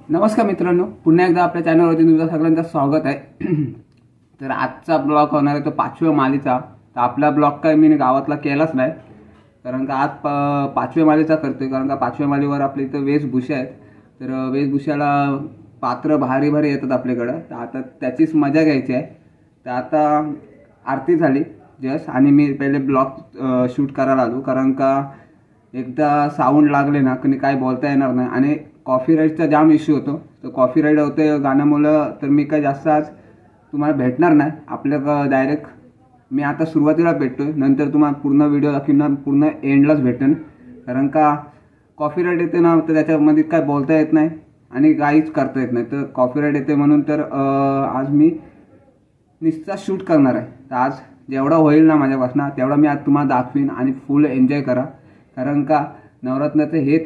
नमस्कार मित्रांनो, पुन्हा एकदा आपल्या चॅनलवरती तुमचं सगळ्यांचं स्वागत आहे। तर आजचा ब्लॉग होणार आहे तो 5व्या मालीचा। तर आपला ब्लॉग काय मी गावातला केलाच नाही, कारण का आज 5व्या मालीचा करतोय, कारण का 5व्या मालीवर आपल्या इथं वेशभूषा आहेत। तर वेशभूषाला पात्र भारी भारी येतात आपल्याकडे, तर आता त्याचीच मजा घ्यायची आहे। तर आता आरती झाली जस्ट, आणि मी पहिले ब्लॉग शूट करायला आलो, कारण का एकदा साऊंड लागले ना की काय बोलता येणार नाही, आणि कॉपीराईटचा जाम इश्यू होतो। तर कॉपीराईट होते गाण्यामुळं, तर मी काय जास्त आज तुम्हाला भेटणार नाही आपल्या डायरेक्ट। मी आता सुरुवातीला भेटतोय, नंतर तुम्हाला पूर्ण व्हिडिओ दाखवणार, पूर्ण एंडलाच भेटेन, कारण का कॉपीराईट येते ना, तर त्याच्यामध्ये काय बोलता येत नाही आणि काहीच करता येत नाही, तर कॉपीराईट येते म्हणून। तर आज मी नुसता शूट करणार आहे। तर आज जेवढा होईल ना माझ्यापासून तेवढा मी आज तुम्हाला दाखवीन, आणि फुल एन्जॉय करा, कारण का नवरात्राचं हेच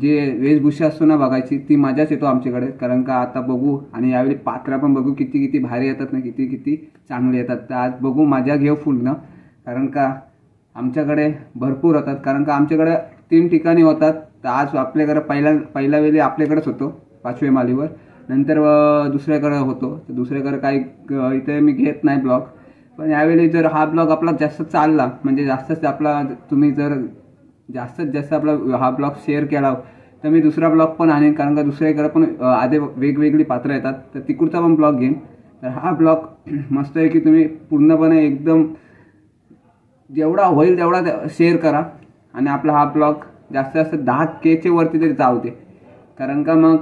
जे वेशभूषा असतो ना बघायची, ती मजाच येतो आमच्याकडे। कारण का आता बघू, आणि यावेळी पात्रा पण बघू किती किती भारी येतात ना, किती किती चांगले येतात। तर आज बघू, मजा घेऊ फुल ना, कारण का आमच्याकडे भरपूर होतात, कारण का आमच्याकडे 3 ठिकाणी होतात। तर आज आपल्याकडे पहिल्या वेळी आपल्याकडेच होतो 5व्या मालीवर, नंतर दुसऱ्याकडे होतो। तर दुसऱ्याकडे काही इथे मी घेत नाही ब्लॉग, पण यावेळी जर हा ब्लॉग आपला जास्त चालला, म्हणजे जास्तच आपला तुम्ही जर जास्तीत जास्त आपला हा ब्लॉग शेअर केला, तर मी दुसरा ब्लॉग पण आणेन, कारण का दुसऱ्याकडे पण आधी वेगवेगळी पात्र येतात, तर तिकडचा पण ब्लॉग घेईन। तर हा ब्लॉग मस्त आहे की तुम्ही पूर्णपणे एकदम जेवढा होईल तेवढा शेअर करा, आणि आपला हा ब्लॉग जास्तीत जास्त 10K वरती तरी जाऊ दे, कारण का मग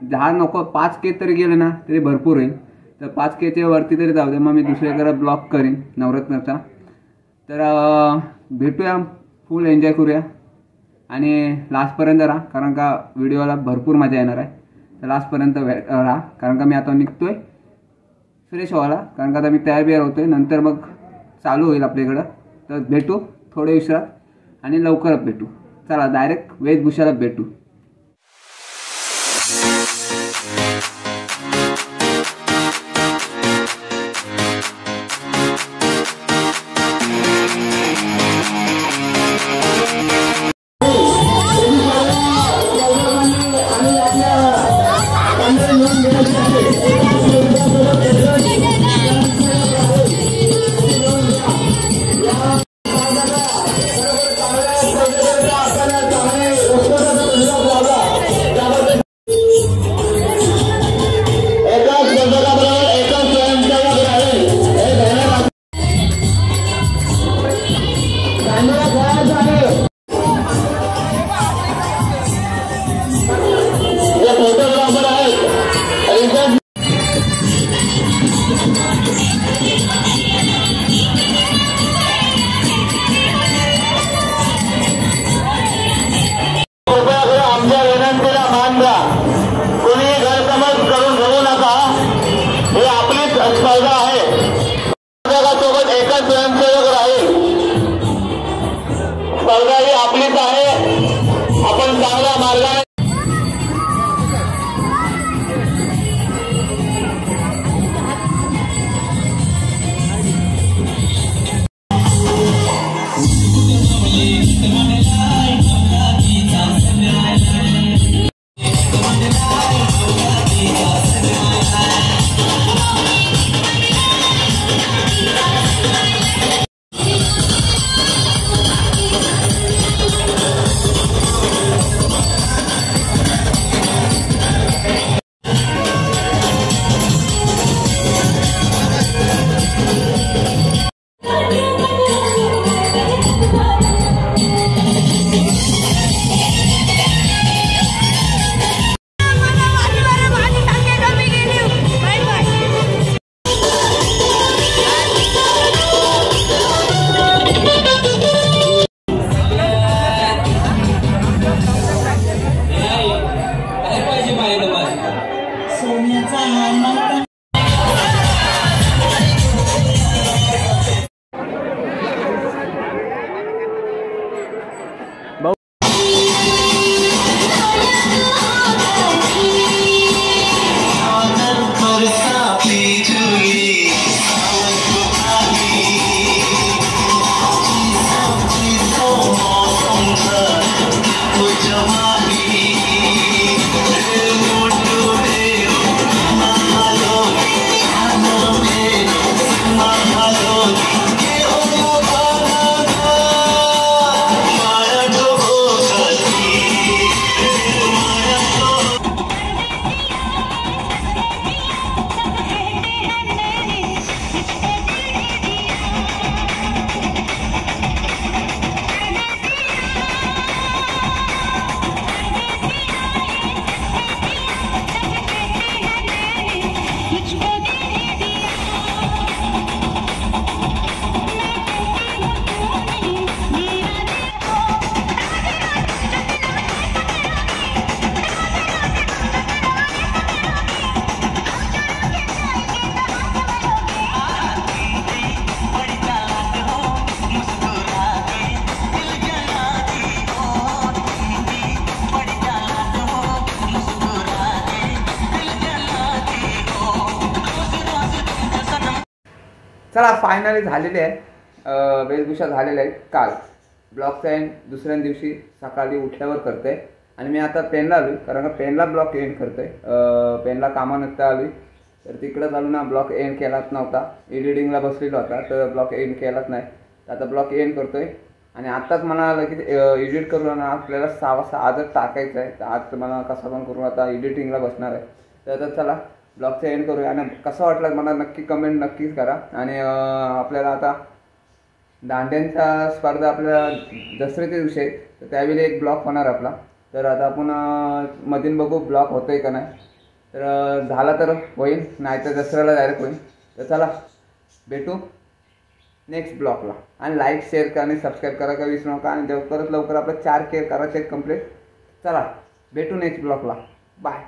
10 नको 5K तरी गेले ना तरी भरपूर होईल। तर 5K वरती तरी जाऊ दे, मग मी दुसऱ्याकडे ब्लॉग करीन नवरात्राचा। तर भेटूया, फुल एन्जॉय करूया, आणि लास्टपर्यंत राहा, कारण का व्हिडिओला भरपूर मजा येणार आहे। तर लास्टपर्यंत राहा, कारण का मी आता निघतोय फ्रेश व्हायला, कारण का आता मी तयार होतोय, नंतर मग चालू होईल आपल्याकडं। तर भेटू थोडे विश्रांत, आणि लवकरच भेटू। चला डायरेक्ट वेशभूषाला भेटू। चला फायनली झालेली आहे, वेशभूषा झालेली आहे. काल ब्लॉगचा एंड दुसऱ्या दिवशी सकाळी उठल्यावर करतोय आणि मी आता पेनला आलो कारण का पेनला ब्लॉग एंड करतोय. पेनला कामानिमित्त आलो तर तिकडं चालू ना ब्लॉग एंड केलाच नव्हता, एडिटिंगला बसलेला होता तर ब्लॉग एंड केलाच नाही. तर आता ब्लॉग एंड करतोय आणि आत्ताच मला लगेच एडिट करून आपल्याला 6 वाजता आजच टाकायचं आहे. तर आज मला कसं पण करून आता एडिटिंगला बसणार आहे. तर आता चला ब्लॉगचा एंड करूया आणि कसं वाटलं मला नक्की कमेंट नक्कीच करा. आणि आपल्याला आता दांड्यांचा स्पर्धा आपल्या दसऱ्याच्या दिवशी आहे तर त्यावेळी एक ब्लॉग होणार आपला. तर आता आपण मधून बघू ब्लॉग होतं आहे का नाही. तर झाला तर होईल, नाही तर दसऱ्याला डायरेक्ट होईल. तर चला भेटू नेक्स्ट ब्लॉगला आणि लाईक शेअर करा आणि सबस्क्राईब करा का विसरू नका. आणि लवकरात लवकर आपलं 4K करायचं कंप्लीट. चला भेटू नेक्स्ट ब्लॉगला. बाय.